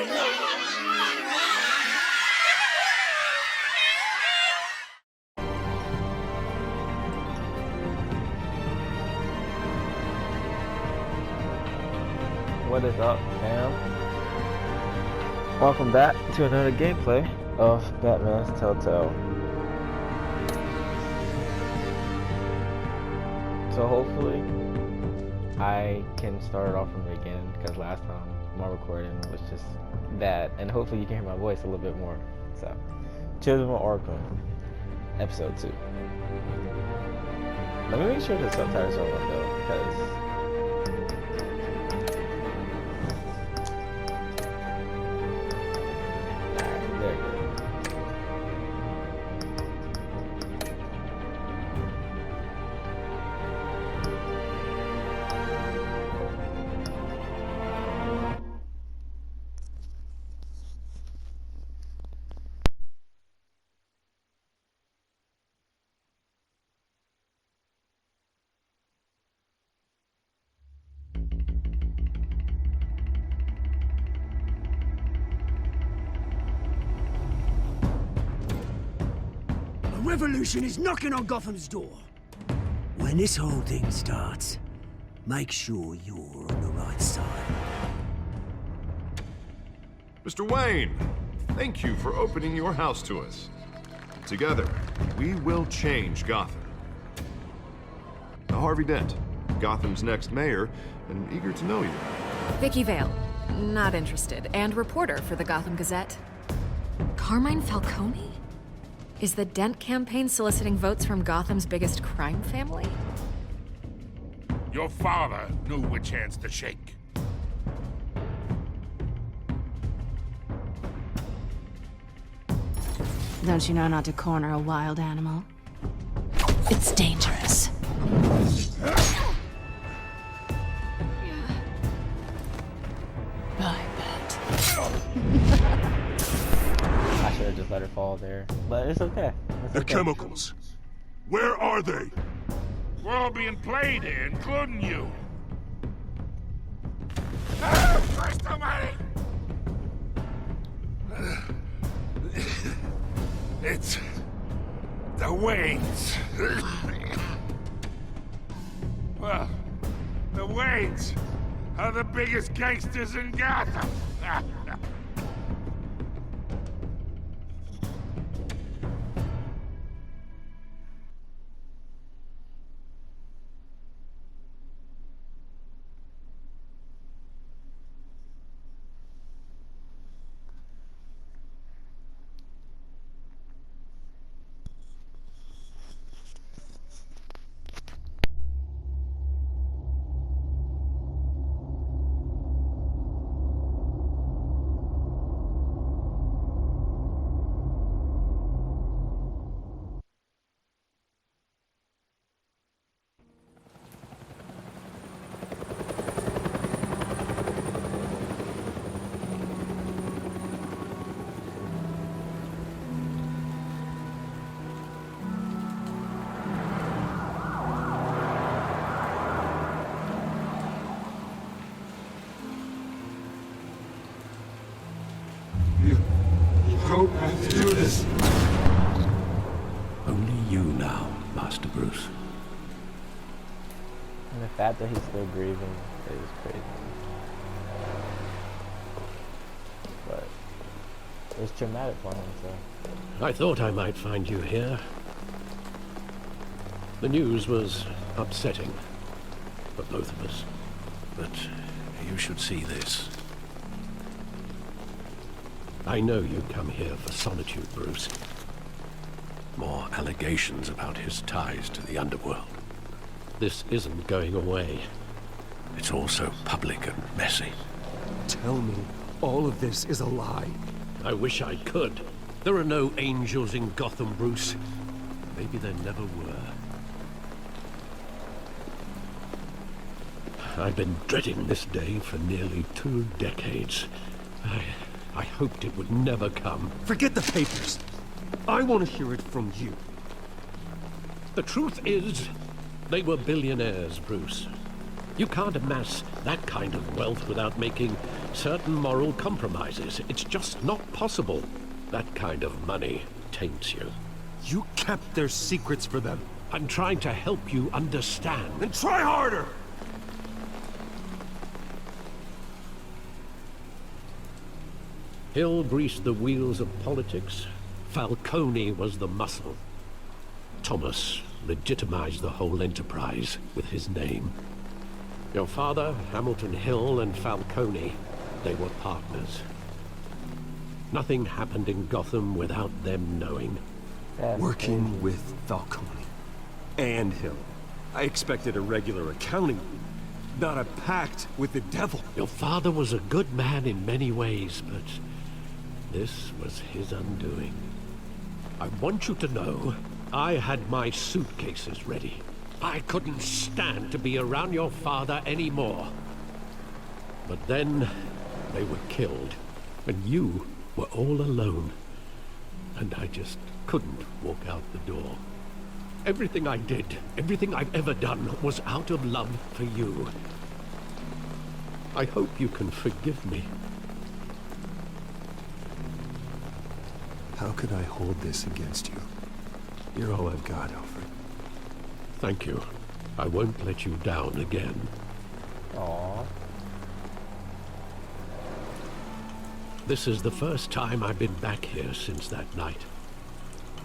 What is up, fam? Welcome back to another gameplay of Batman's Telltale. So hopefully I can start it off from the beginning, because last time my recording was just bad, and hopefully you can hear my voice a little bit more. So, Children of ARKHAM, episode 2. Let me make sure the subtitles are on though, because revolution is knocking on Gotham's door. When this whole thing starts, make sure you're on the right side. Mr. Wayne, thank you for opening your house to us. Together, we will change Gotham. Now, Harvey Dent, Gotham's next mayor, and eager to know you. Vicky Vale, not interested, and reporter for the Gotham Gazette. Carmine Falcone? Is the Dent campaign soliciting votes from Gotham's biggest crime family? Your father knew which hands to shake. Don't you know not to corner a wild animal? It's dangerous. I bet. I should have just let her fall there, but it's okay. The chemicals. Where are they? We're all being played here, including you. Ah, Christ almighty! It's the Waynes. Well, the Waynes are the biggest gangsters in Gotham. Don't have to do this. Only you now, Master Bruce. And the fact that he's still grieving is crazy. But it's traumatic for him, so. I thought I might find you here. The news was upsetting for both of us. But you should see this. I know you come here for solitude, Bruce. More allegations about his ties to the underworld. This isn't going away. It's all so public and messy. Tell me, all of this is a lie. I wish I could. There are no angels in Gotham, Bruce. Maybe there never were. I've been dreading this day for nearly 2 decades. I hoped it would never come. Forget the papers. I want to hear it from you. The truth is, they were billionaires, Bruce. You can't amass that kind of wealth without making certain moral compromises. It's just not possible. That kind of money taints you. You kept their secrets for them. I'm trying to help you understand. Then try harder! Hill greased the wheels of politics. Falcone was the muscle. Thomas legitimized the whole enterprise with his name. Your father, Hamilton Hill, and Falcone, they were partners. Nothing happened in Gotham without them knowing. Working with Falcone and Hill. I expected a regular accounting, not a pact with the devil. Your father was a good man in many ways, but this was his undoing. I want you to know, I had my suitcases ready. I couldn't stand to be around your father anymore. But then, they were killed, and you were all alone. And I just couldn't walk out the door. Everything I did, everything I've ever done, was out of love for you. I hope you can forgive me. How could I hold this against you? You're all I've got, Alfred. Thank you. I won't let you down again. Aww. This is the first time I've been back here since that night.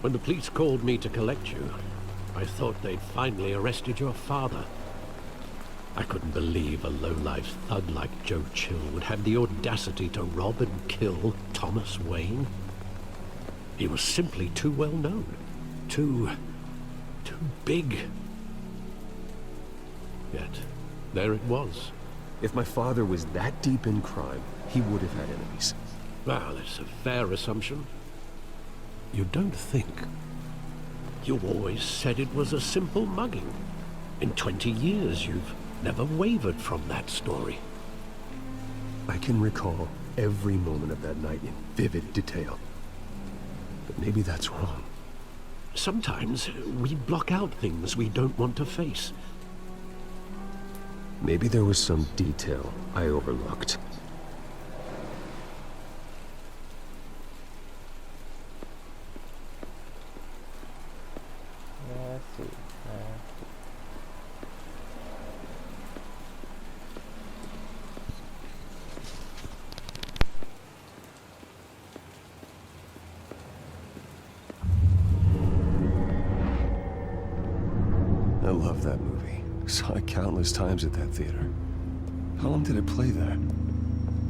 When the police called me to collect you, I thought they'd finally arrested your father. I couldn't believe a low-life thug like Joe Chill would have the audacity to rob and kill Thomas Wayne. He was simply too well known. Too big. Yet, there it was. If my father was that deep in crime, he would have had enemies. Well, that's a fair assumption. You don't think. You always said it was a simple mugging. In 20 years, you've never wavered from that story. I can recall every moment of that night in vivid detail. But maybe that's wrong. Sometimes we block out things we don't want to face. Maybe there was some detail I overlooked. Let's see. I love that movie. Saw it countless times at that theater. How long did it play there?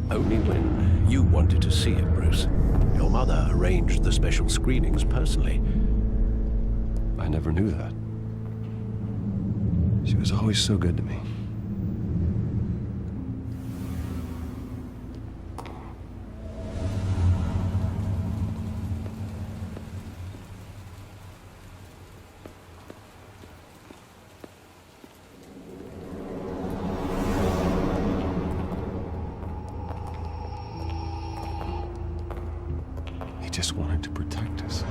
Only when you wanted to see it, Bruce. Your mother arranged the special screenings personally. I never knew that. She was always so good to me. He just wanted to protect us.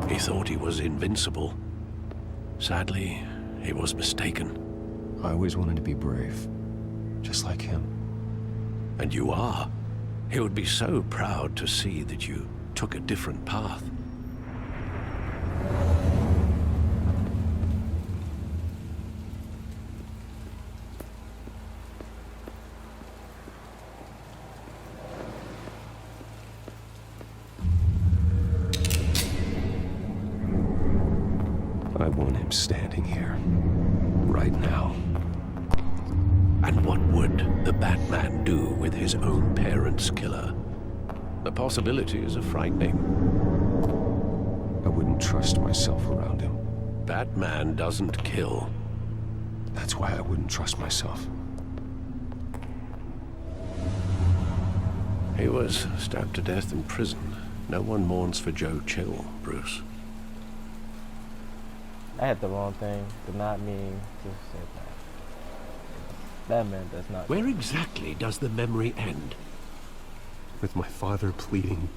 He thought he was invincible. Sadly, he was mistaken. I always wanted to be brave, just like him. And you are. He would be so proud to see that you took a different path. I want him standing here, right now. And what would the Batman do with his own parents' killer? The possibilities are frightening. I wouldn't trust myself around him. Batman doesn't kill. That's why I wouldn't trust myself. He was stabbed to death in prison. No one mourns for Joe Chill, Bruce. I had the wrong thing. Did not mean to say that. That man does not. Where exactly does the memory end? With my father pleading,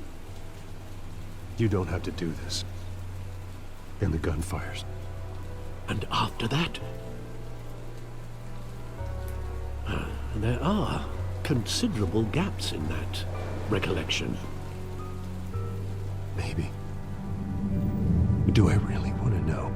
"You don't have to do this." And the gun fires. And after that? There are considerable gaps in that recollection. Maybe. Do I really want to know?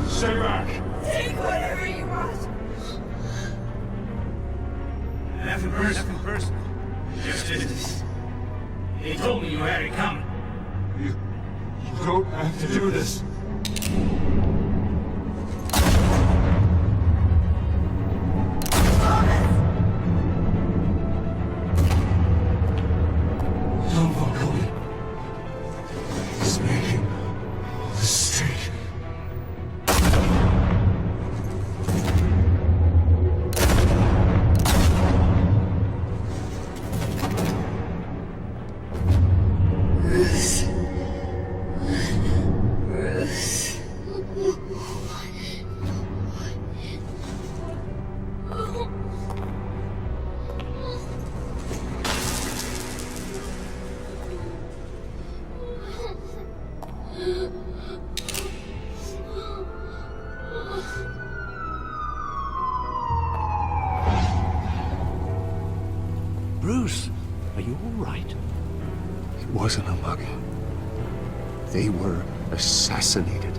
Stay back! Take whatever you want. Nothing personal. Just business. He told me you had it coming. You don't have to do this. Don't follow me. He's making a mistake. Bruce, are you all right? It wasn't a mugging. They were assassinated.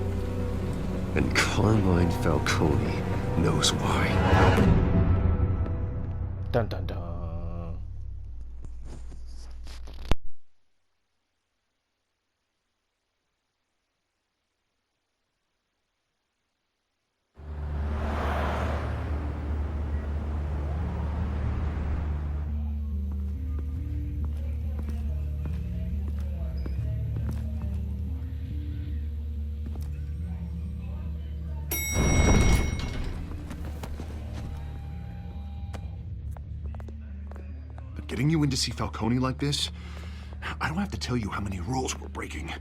And Carmine Falcone knows why. Dun dun dun. Getting you in to see Falcone like this? I don't have to tell you how many rules we're breaking.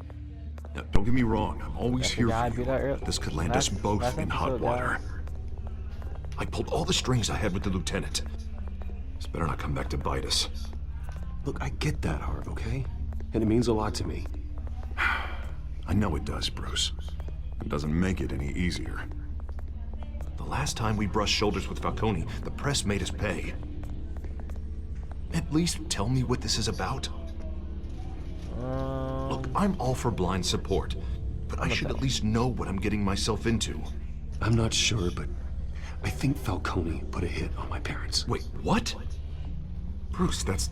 Now, don't get me wrong, I'm always here guy for be that you. early? This could land us both in hot episode, water. I pulled all the strings I had with the lieutenant. This better not come back to bite us. Look, I get that, Harv, okay? And it means a lot to me. I know it does, Bruce. It doesn't make it any easier. The last time we brushed shoulders with Falcone, the press made us pay. At least tell me what this is about. Look, I'm all for blind support, but I should at least know what I'm getting myself into. I'm not sure, but I think Falcone put a hit on my parents. Wait, what? Bruce, that's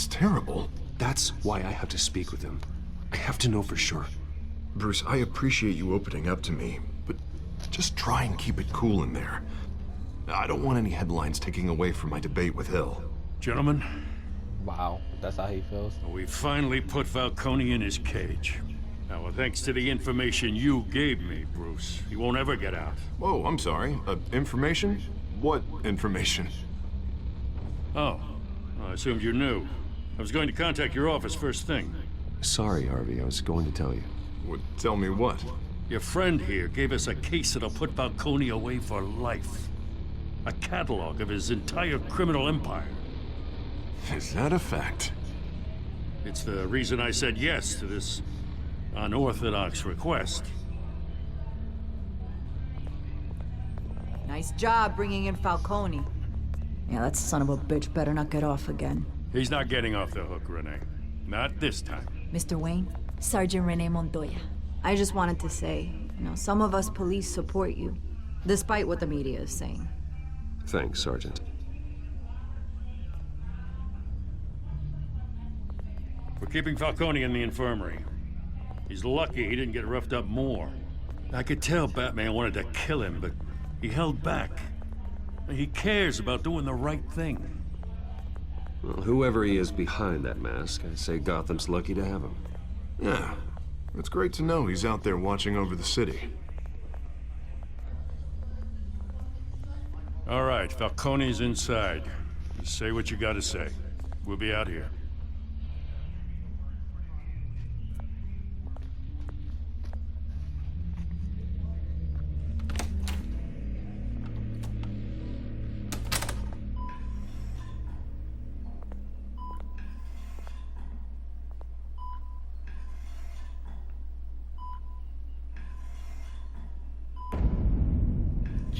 terrible. That's why I have to speak with him. I have to know for sure. Bruce, I appreciate you opening up to me, but just try and keep it cool in there. I don't want any headlines taking away from my debate with Hill. Gentlemen, Wow, that's how he feels. we finally put Falcone in his cage. Now, thanks to the information you gave me, Bruce, he won't ever get out. Whoa, I'm sorry. Information? What information? Oh, I assumed you knew. I was going to contact your office first thing. Sorry, Harvey, I was going to tell you. Tell me what? Your friend here gave us a case that'll put Falcone away for life. A catalog of his entire criminal empire. Is that a fact? It's the reason I said yes to this unorthodox request. Nice job bringing in Falcone. Yeah, that son of a bitch better not get off again. He's not getting off the hook, Renee. Not this time. Mr. Wayne, Sergeant Renee Montoya. I just wanted to say, some of us police support you, despite what the media is saying. Thanks, Sergeant. We're keeping Falcone in the infirmary. He's lucky he didn't get roughed up more. I could tell Batman wanted to kill him, but he held back. He cares about doing the right thing. Well, whoever he is behind that mask, I'd say Gotham's lucky to have him. Yeah. It's great to know he's out there watching over the city. All right, Falcone's inside. Just say what you gotta say. We'll be out here.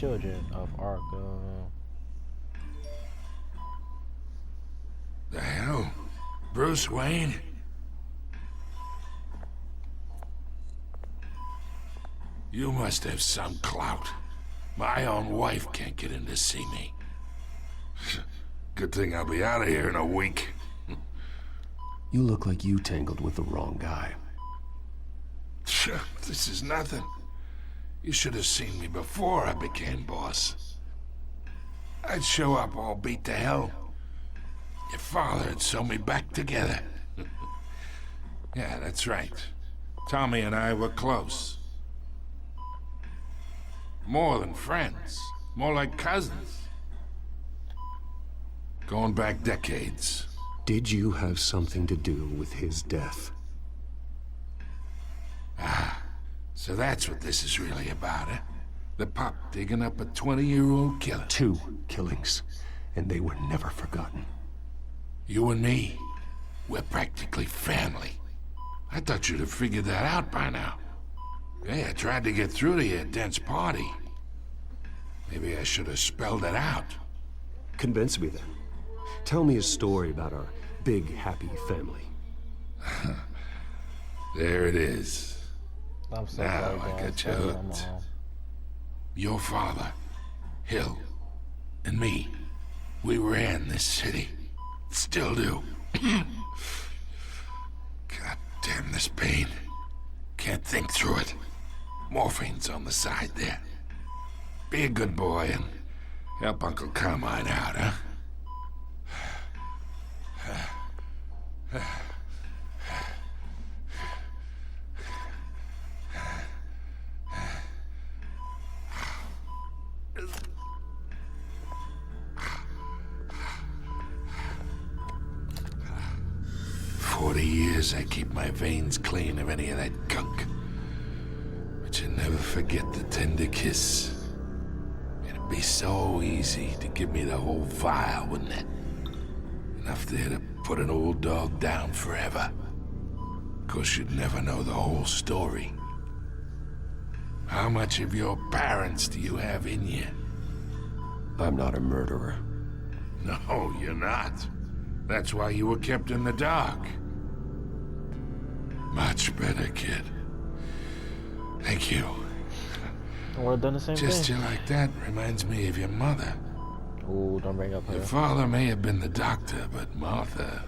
children of ARKHAM. The hell? Bruce Wayne? You must have some clout. My own wife can't get in to see me. Good thing I'll be out of here in a week. You look like you tangled with the wrong guy. This is nothing. You should have seen me before I became boss. I'd show up all beat to hell. Your father had sewn me back together. Yeah, that's right. Tommy and I were close. More than friends. More like cousins. Going back decades. Did you have something to do with his death? Ah, so that's what this is really about, eh? The pup digging up a 20-year-old killer. 2 killings, and they were never forgotten. You and me, we're practically family. I thought you'd have figured that out by now. Hey, I tried to get through to you at Dent's party. Maybe I should have spelled it out. Convince me then. Tell me a story about our big, happy family. There it is. I'm so Now sorry, I guys. got you hooked. Your father, Hill, and me, we ran this city. Still do. God damn this pain. Can't think through it. Morphine's on the side there. Be a good boy and help Uncle Carmine out, huh? 40 years I keep my veins clean of any of that gunk. But you never forget the tender kiss. It'd be so easy to give me the whole vial, wouldn't it? Enough there to put an old dog down forever. Of course, you'd never know the whole story. How much of your parents do you have in you? I'm not a murderer. No, you're not. That's why you were kept in the dark. Much better, kid. Thank you. I would have done the same Gesture thing. like that reminds me of your mother. Ooh, don't bring up her. Your father may have been the doctor, but Martha,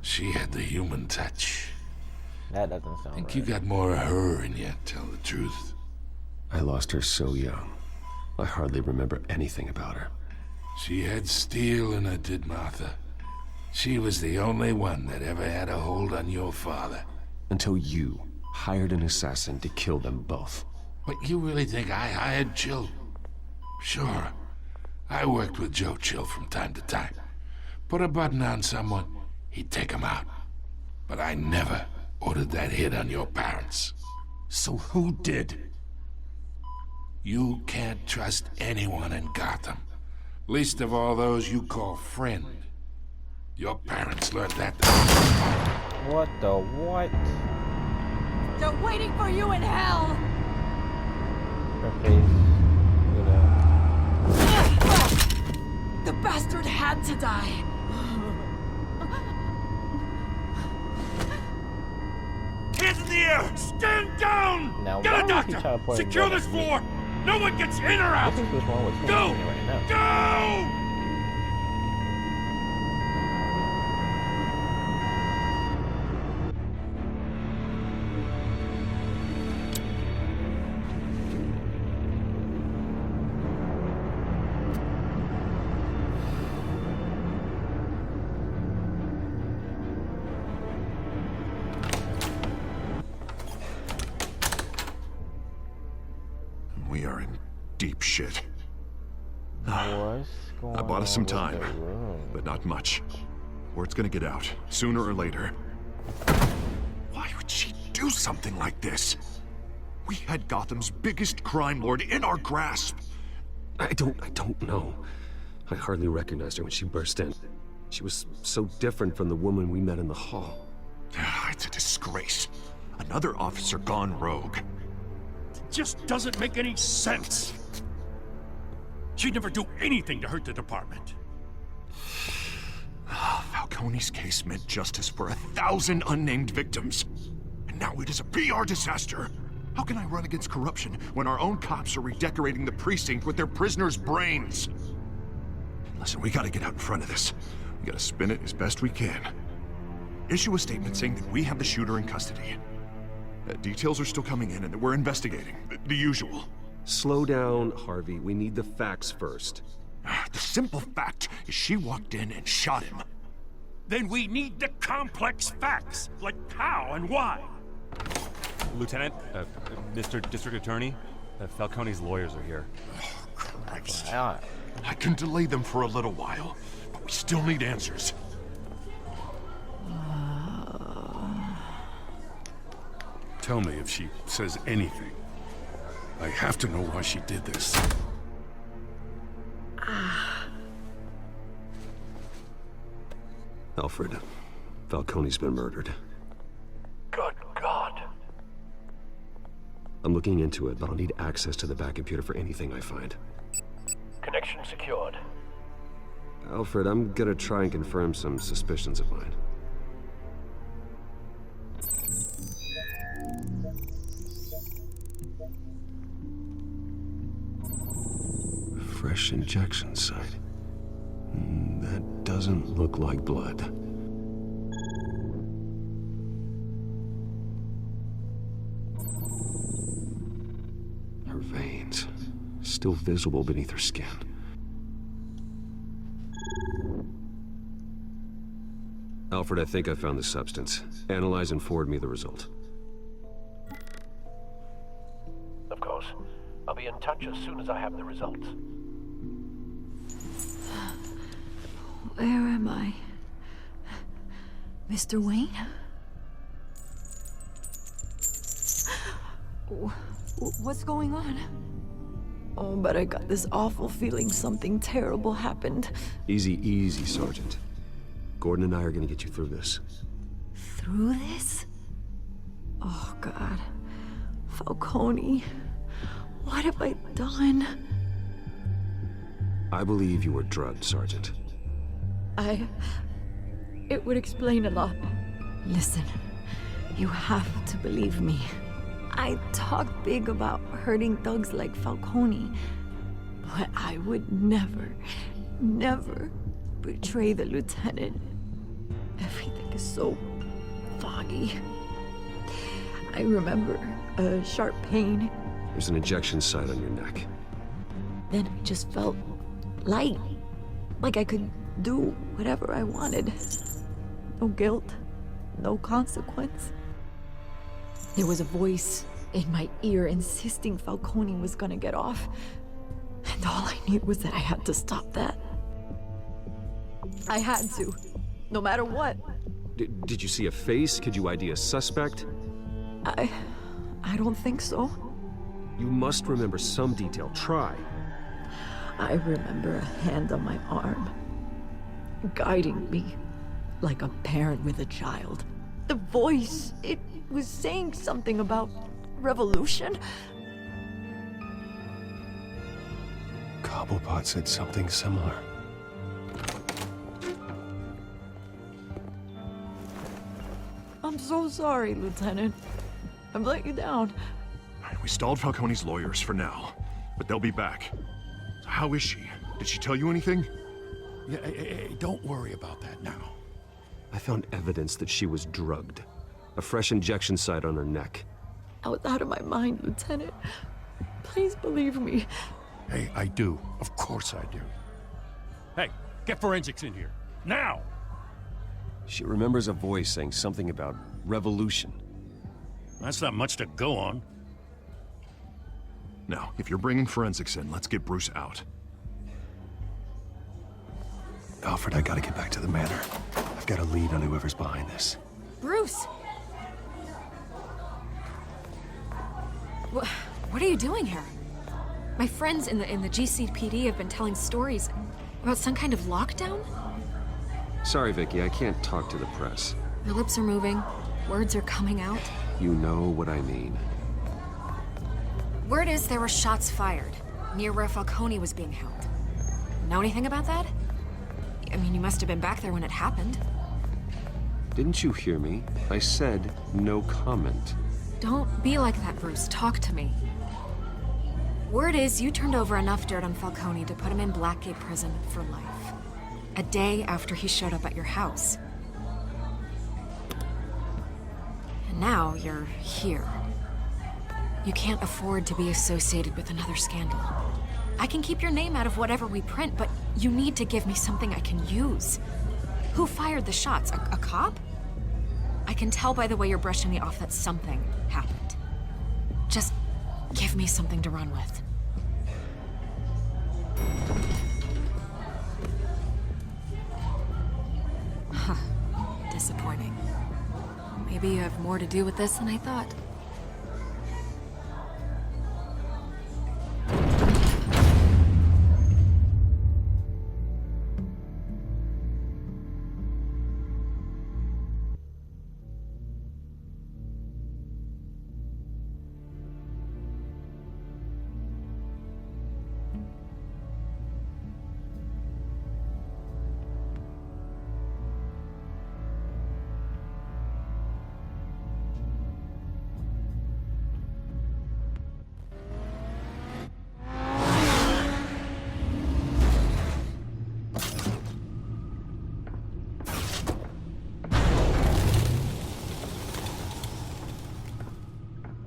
she had the human touch. That doesn't sound I think right. you got more of her in you, tell the truth. I lost her so young. I hardly remember anything about her. She had steel in her, did Martha. She was the only one that ever had a hold on your father. Until you hired an assassin to kill them both. What, you really think I hired Chill? Sure. I worked with Joe Chill from time to time. Put a button on someone, he'd take him out. But I never ordered that hit on your parents. So who did? You can't trust anyone in Gotham. Least of all those you call friend. Your parents learned that. What the what? They're waiting for you in hell! Her face. The bastard had to die. Hands in the air! Stand down! Now, Get why a would he doctor! try to point Secure a gun this at me? floor! No one gets in or out! I think what's wrong with him Go! right now. Go! We are in deep shit. What's going I bought us some on time, with the room? but not much. Word's gonna get out, sooner or later. Why would she do something like this? We had Gotham's biggest crime lord in our grasp. I don't know. I hardly recognized her when she burst in. She was so different from the woman we met in the hall. It's a disgrace. Another officer gone rogue. Just doesn't make any sense. She'd never do anything to hurt the department. Falcone's case meant justice for 1,000 unnamed victims. And now it is a PR disaster. How can I run against corruption when our own cops are redecorating the precinct with their prisoners' brains? Listen, we gotta get out in front of this. We gotta spin it as best we can. Issue a statement saying that we have the shooter in custody. Details are still coming in and that we're investigating. The usual. Slow down, Harvey. We need the facts first. The simple fact is she walked in and shot him. Then we need the complex facts, like how and why. Lieutenant, Mr. District Attorney, Falcone's lawyers are here. Oh, Christ. I can delay them for a little while, but we still need answers. Tell me if she says anything. I have to know why she did this. Alfred, Falcone's been murdered. Good God. I'm looking into it, but I'll need access to the back computer for anything I find. Connection secured. Alfred, I'm gonna try and confirm some suspicions of mine. Fresh injection site. That doesn't look like blood. Her veins, still visible beneath her skin. Alfred, I think I found the substance. Analyze and forward me the result. Of course. I'll be in touch as soon as I have the results. Where am I? Mr. Wayne? What's going on? Oh, but I got this awful feeling something terrible happened. Easy, easy, Sergeant. Gordon and I are gonna get you through this. Through this? Oh, God. Falcone. What have I done? I believe you were drugged, Sergeant. It would explain a lot. Listen, you have to believe me. I talked big about hurting thugs like Falcone, but I would never, never betray the lieutenant. Everything is so foggy. I remember a sharp pain. There's an injection site on your neck. Then I just felt light, like I could do whatever I wanted. No guilt, no consequence. There was a voice in my ear insisting Falcone was gonna get off. And all I knew was that I had to stop that. I had to, no matter what. Did you see a face? Could you ID a suspect? I don't think so. You must remember some detail. Try. I remember a hand on my arm, guiding me like a parent with a child. The voice, it was saying something about revolution. Cobblepot said something similar. I'm so sorry, Lieutenant. I've let you down. We stalled Falcone's lawyers for now, but they'll be back. So how is she? Did she tell you anything? Yeah, hey, don't worry about that now. I found evidence that she was drugged. A fresh injection site on her neck. I was out of my mind, Lieutenant. Please believe me. Hey, I do. Of course I do. Hey, get forensics in here. Now! She remembers a voice saying something about revolution. That's not much to go on. Now, if you're bringing forensics in, let's get Bruce out. Alfred, I gotta get back to the manor. I've got a lead on whoever's behind this. Bruce! What are you doing here? My friends in the GCPD have been telling stories about some kind of lockdown? Sorry, Vicky, I can't talk to the press. Your lips are moving, words are coming out. You know what I mean. Word is there were shots fired. near where Falcone was being held. Know anything about that? I mean, you must have been back there when it happened. Didn't you hear me? I said no comment. Don't be like that, Bruce. Talk to me. Word is you turned over enough dirt on Falcone to put him in Blackgate Prison for life. A day after he showed up at your house. And now you're here. You can't afford to be associated with another scandal. I can keep your name out of whatever we print, but you need to give me something I can use. Who fired the shots? A cop? I can tell by the way you're brushing me off that something happened. Just give me something to run with. Huh. Disappointing. Maybe you have more to do with this than I thought.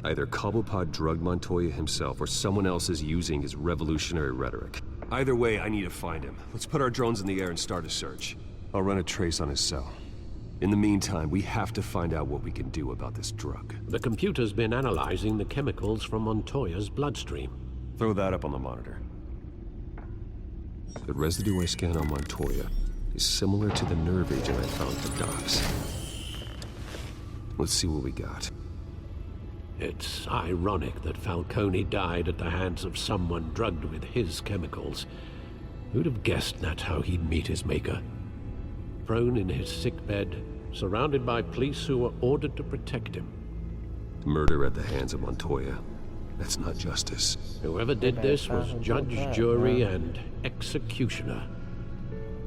Either Cobblepot drugged Montoya himself, or someone else is using his revolutionary rhetoric. Either way, I need to find him. Let's put our drones in the air and start a search. I'll run a trace on his cell. In the meantime, we have to find out what we can do about this drug. The computer's been analyzing the chemicals from Montoya's bloodstream. Throw that up on the monitor. The residue I scan on Montoya is similar to the nerve agent I found at the docks. Let's see what we got. It's ironic that Falcone died at the hands of someone drugged with his chemicals. Who'd have guessed that's how he'd meet his maker? Prone in his sickbed, surrounded by police who were ordered to protect him. Murder at the hands of Montoya. That's not justice. Whoever did this was judge, jury, and executioner.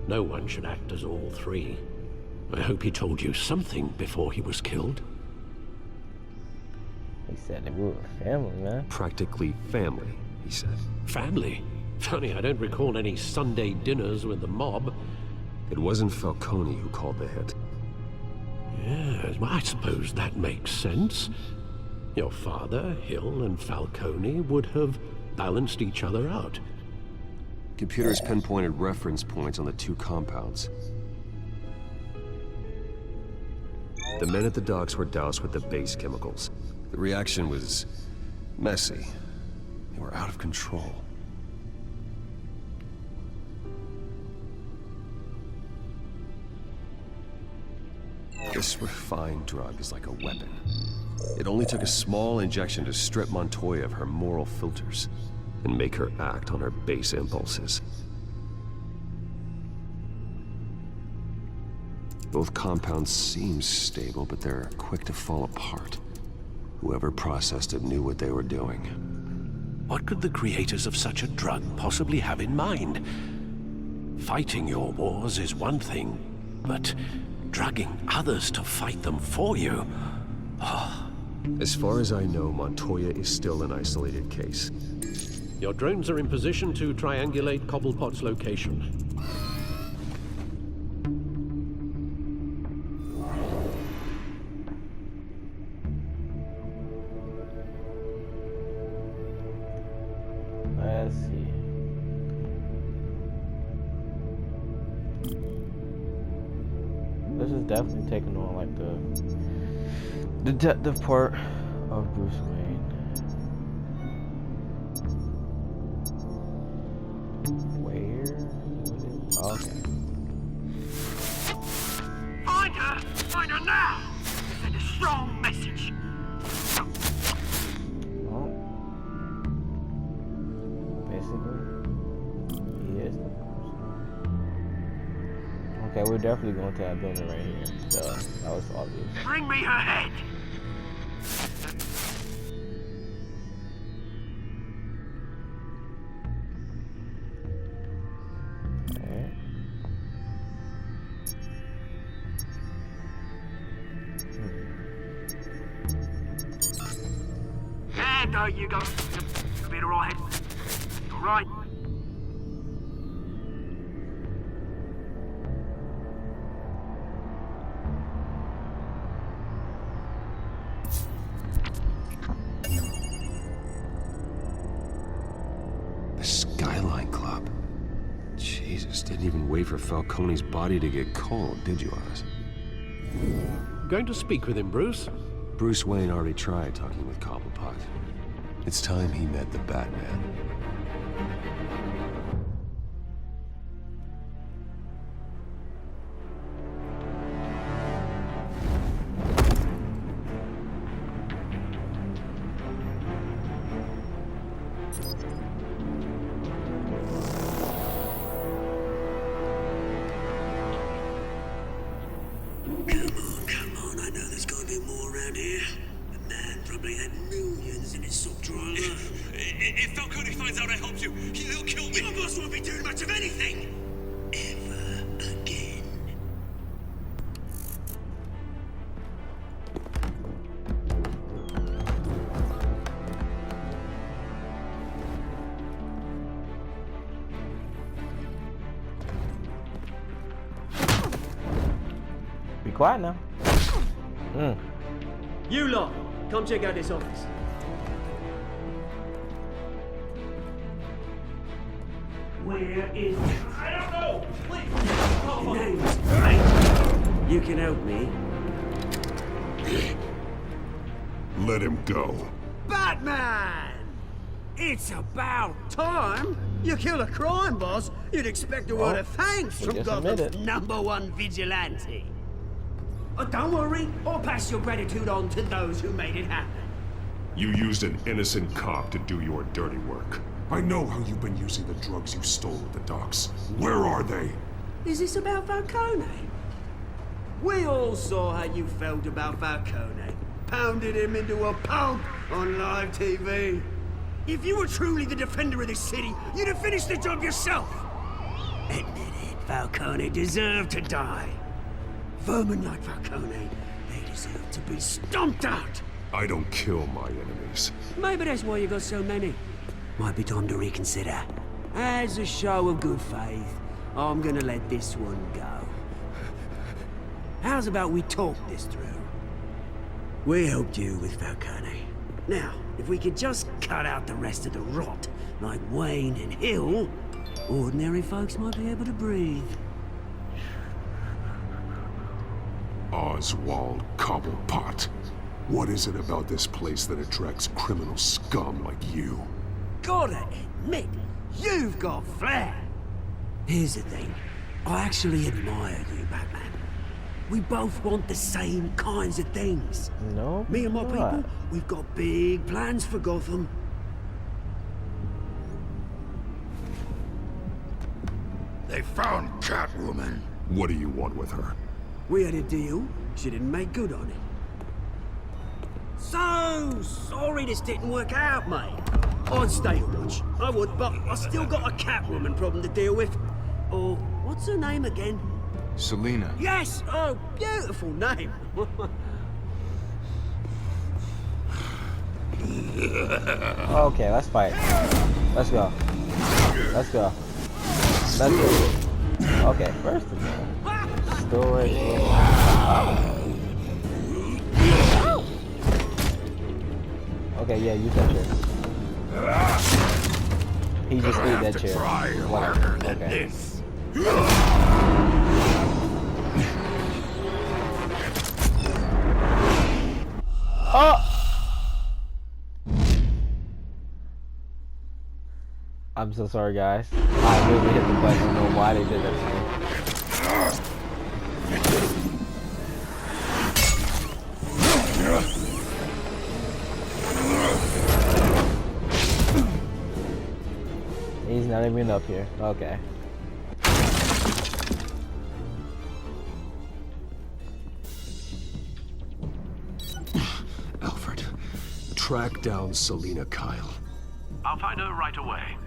No one should act as all three. I hope he told you something before he was killed. He said that we were family, man. Practically family, he said. Family? Funny, I don't recall any Sunday dinners with the mob. It wasn't Falcone who called the hit. Yes, well, I suppose that makes sense. Your father, Hill, and Falcone would have balanced each other out. Computers pinpointed reference points on the two compounds. The men at the docks were doused with the base chemicals. The reaction was messy. They were out of control. This refined drug is like a weapon. It only took a small injection to strip Montoya of her moral filters and make her act on her base impulses. Both compounds seem stable, but they're quick to fall apart. Whoever processed it knew what they were doing. What could the creators of such a drug possibly have in mind? Fighting your wars is one thing, but drugging others to fight them for you? Oh. As far as I know, Montoya is still an isolated case. Your drones are in position to triangulate Cobblepot's location. Let's see. This is definitely taking on like the detective part of Bruce Wayne. Where? Okay. Find her! Find her now! Send a strong message. Well, basically, he is the person. Okay, we're definitely going to that building right here. So that was obvious. Bring me her head! No, you go. You'll be alright. Alright. The Skyline Club. Jesus, didn't even wait for Falcone's body to get cold, did you, Oz? Going to speak with him, Bruce? Bruce Wayne already tried talking with Cobblepot. It's time he met the Batman. Come on, I know there's gotta be more around here. The man probably had millions in his sub-driver. If Falcone finds out I helped you, he'll kill me. Your boss won't be doing much of anything! Ever again. Be quiet now. You lot, come check out this office. Where is... I don't know! Please! Name's right. You can help me. Let him go. Batman! It's about time! You kill a crime boss, you'd expect a word of thanks he from just Gotham's admitted. #1 vigilante. Oh, don't worry, I'll pass your gratitude on to those who made it happen. You used an innocent cop to do your dirty work. I know how you've been using the drugs you stole at the docks. Where are they? Is this about Falcone? We all saw how you felt about Falcone. Pounded him into a pulp on live TV. If you were truly the defender of this city, you'd have finished the job yourself. Admit it, Falcone deserved to die. Vermin like Falcone, they deserve to be stomped out. I don't kill my enemies. Maybe that's why you got so many. Might be time to reconsider. As a show of good faith, I'm gonna let this one go. How's about we talk this through? We helped you with Falcone. Now, if we could just cut out the rest of the rot, like Wayne and Hill, ordinary folks might be able to breathe. Oswald Cobblepot. What is it about this place that attracts criminal scum like you? Gotta admit, you've got flair. Here's the thing. I actually admire you, Batman. We both want the same kinds of things. No. Me and my not. people, we've got big plans for Gotham. They found Catwoman. What do you want with her? We had a deal. She didn't make good on it. So sorry this didn't work out, mate. I'd stay a watch. I would, but I still got a Catwoman problem to deal with. Or, what's her name again? Selina. Yes! Oh, beautiful name. Okay, let's fight. Let's go. Let's go. Let's go. Okay, first of all, storage. Okay, yeah, use that chair. He just ate that chair. Whatever. Okay. Oh! I'm so sorry, guys. I really hit the button. I don't know why they did that to me. He's not even up here. Okay. Alfred, track down Selina Kyle. I'll find her right away.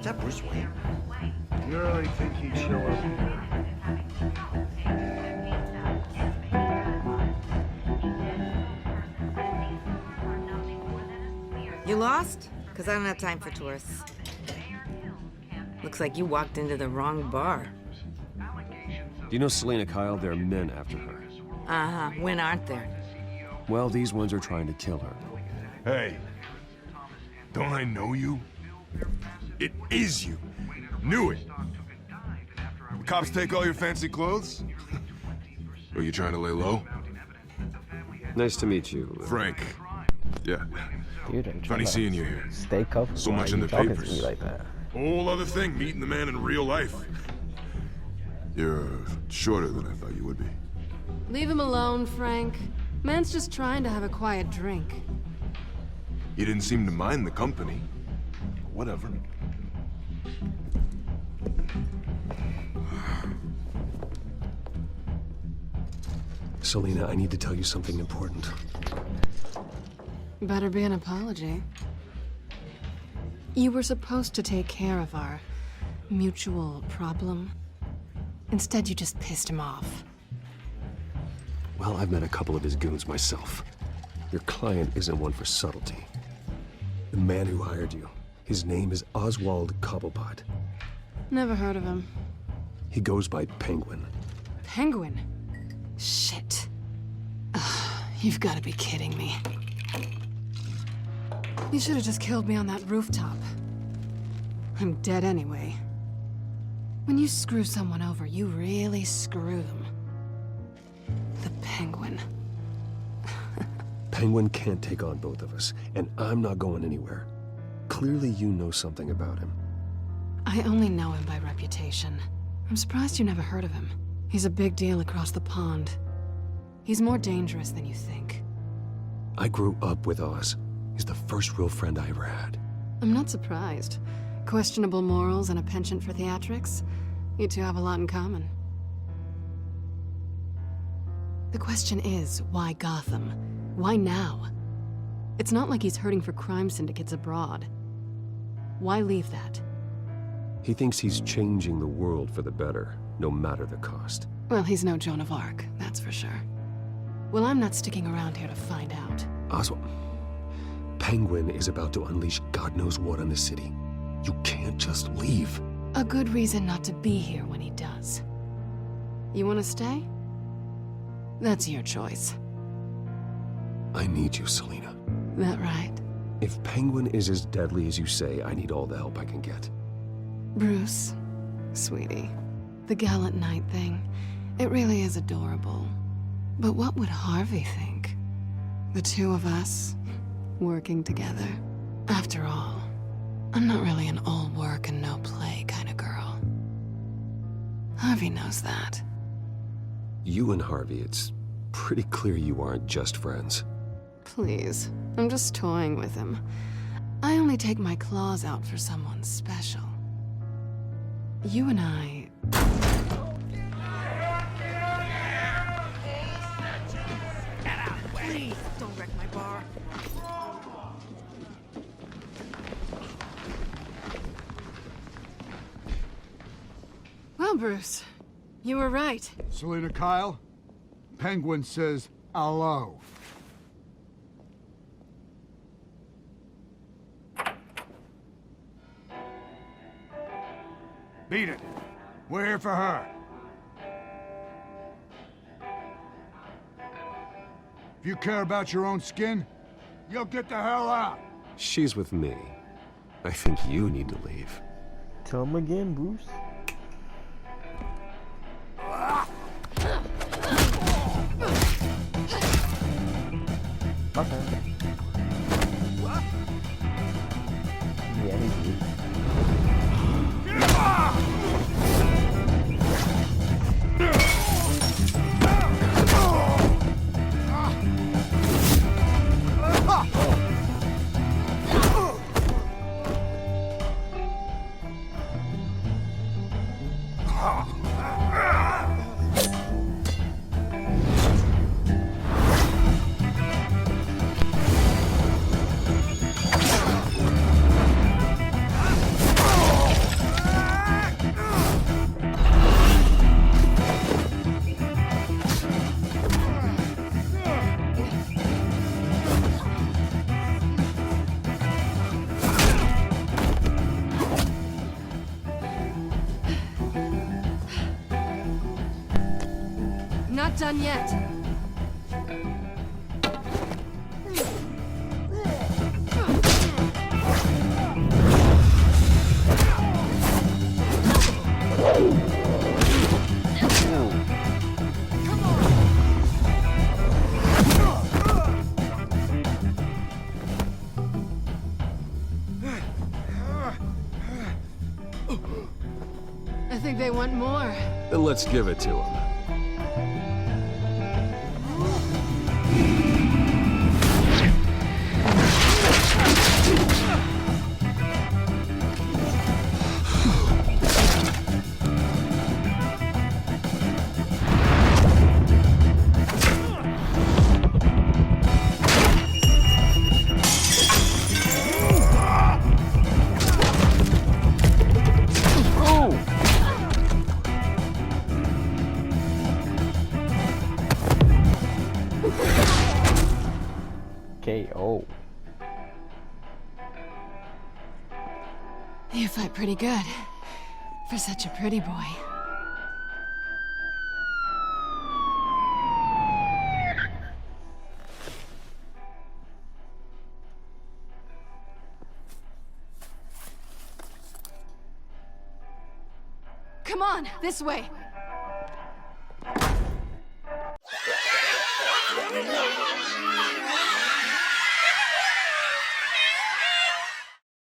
Is that Bruce Wayne? You really think he'd show up here? You lost? Because I don't have time for tourists. Looks like you walked into the wrong bar. Do you know Selena Kyle? There are men after her. Uh-huh. When aren't there? Well, these ones are trying to kill her. Hey, don't I know you? It is you. Knew it. The cops take all your fancy clothes? Are you trying to lay low? Nice to meet you. Frank. Yeah. Dude, I'm Funny seeing you here. Stay coupled. So Why much are in you the talking to papers. me like that? Whole other thing, meeting the man in real life. You're shorter than I thought you would be. Leave him alone, Frank. Man's just trying to have a quiet drink. You didn't seem to mind the company. Whatever. Selena, I need to tell you something important. Better be an apology. You were supposed to take care of our mutual problem. Instead, you just pissed him off. Well, I've met a couple of his goons myself. Your client isn't one for subtlety. The man who hired you, his name is Oswald Cobblepot. Never heard of him. He goes by Penguin. Penguin? Shit. Ugh, you've got to be kidding me. You should have just killed me on that rooftop. I'm dead anyway. When you screw someone over, you really screw them. The Penguin. Penguin can't take on both of us, and I'm not going anywhere. Clearly you know something about him. I only know him by reputation. I'm surprised you never heard of him. He's a big deal across the pond. He's more dangerous than you think. I grew up with Oz. He's the first real friend I ever had. I'm not surprised. Questionable morals and a penchant for theatrics. You two have a lot in common. The question is, why Gotham? Why now? It's not like he's hurting for crime syndicates abroad. Why leave that? He thinks he's changing the world for the better, no matter the cost. Well, he's no Joan of Arc, that's for sure. Well, I'm not sticking around here to find out. Oswald, Penguin is about to unleash God knows what on the city. You can't just leave. A good reason not to be here when he does. You want to stay? That's your choice. I need you, Selena. That right? If Penguin is as deadly as you say, I need all the help I can get. Bruce, sweetie, the gallant knight thing, it really is adorable. But what would Harvey think? The two of us, working together. After all, I'm not really an all work and no play kind of girl. Harvey knows that. You and Harvey, it's pretty clear you aren't just friends. Please, I'm just toying with him. I only take my claws out for someone special. You and I... Please, don't wreck my bar. Well, Bruce, you were right. Selena Kyle, Penguin says hello. Beat it. We're here for her. If you care about your own skin, you'll get the hell out. She's with me. I think you need to leave. Tell him again, Bruce. Okay. Yeah, he's weak. Not done yet. I think they want more. Then let's give it to him. KO. You fight pretty good. For such a pretty boy. Come on, this way.